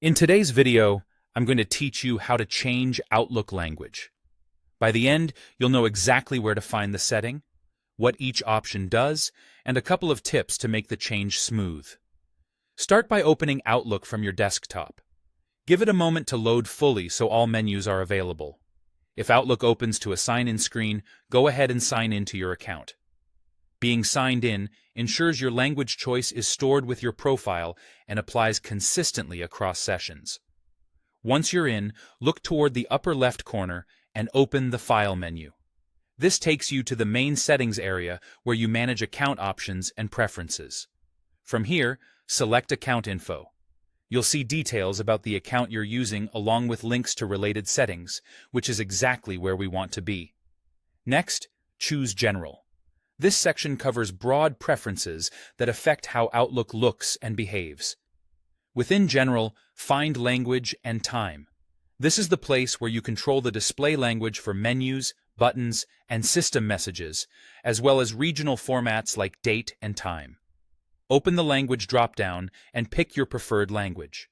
In today's video, I'm going to teach you how to change Outlook language. By the end, you'll know exactly where to find the setting, what each option does, and a couple of tips to make the change smooth. Start by opening Outlook from your desktop. Give it a moment to load fully so all menus are available. If Outlook opens to a sign-in screen, go ahead and sign in to your account. Being signed in ensures your language choice is stored with your profile and applies consistently across sessions. Once you're in, look toward the upper left corner and open the File menu. This takes you to the main settings area where you manage account options and preferences. From here, select Account Info. You'll see details about the account you're using along with links to related settings, which is exactly where we want to be. Next, choose General. This section covers broad preferences that affect how Outlook looks and behaves. Within General, find Language and Time. This is the place where you control the display language for menus, buttons, and system messages, as well as regional formats like date and time. Open the Language drop-down and pick your preferred language.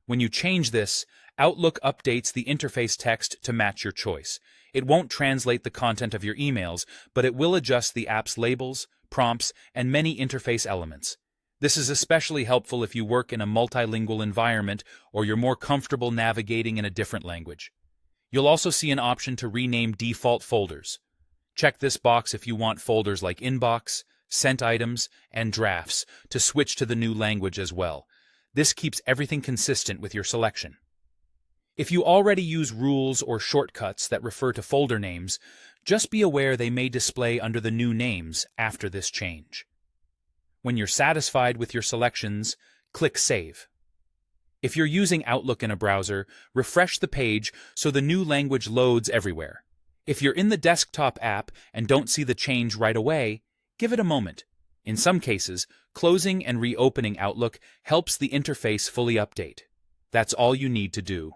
When you change this, Outlook updates the interface text to match your choice. It won't translate the content of your emails, but it will adjust the app's labels, prompts, and many interface elements. This is especially helpful if you work in a multilingual environment or you're more comfortable navigating in a different language. You'll also see an option to rename default folders. Check this box if you want folders like Inbox, Sent Items, and Drafts to switch to the new language as well. This keeps everything consistent with your selection. If you already use rules or shortcuts that refer to folder names, just be aware they may display under the new names after this change. When you're satisfied with your selections, click Save. If you're using Outlook in a browser, refresh the page so the new language loads everywhere. If you're in the desktop app and don't see the change right away, give it a moment. In some cases, closing and reopening Outlook helps the interface fully update. That's all you need to do.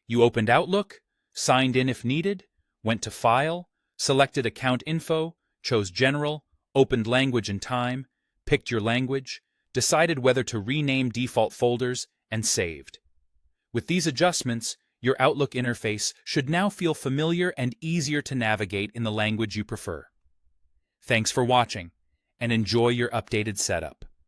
You opened Outlook, signed in if needed, went to File, selected Account Info, chose General, opened Language and Time, picked your language, decided whether to rename default folders, and saved. With these adjustments, your Outlook interface should now feel familiar and easier to navigate in the language you prefer. Thanks for watching, and enjoy your updated setup.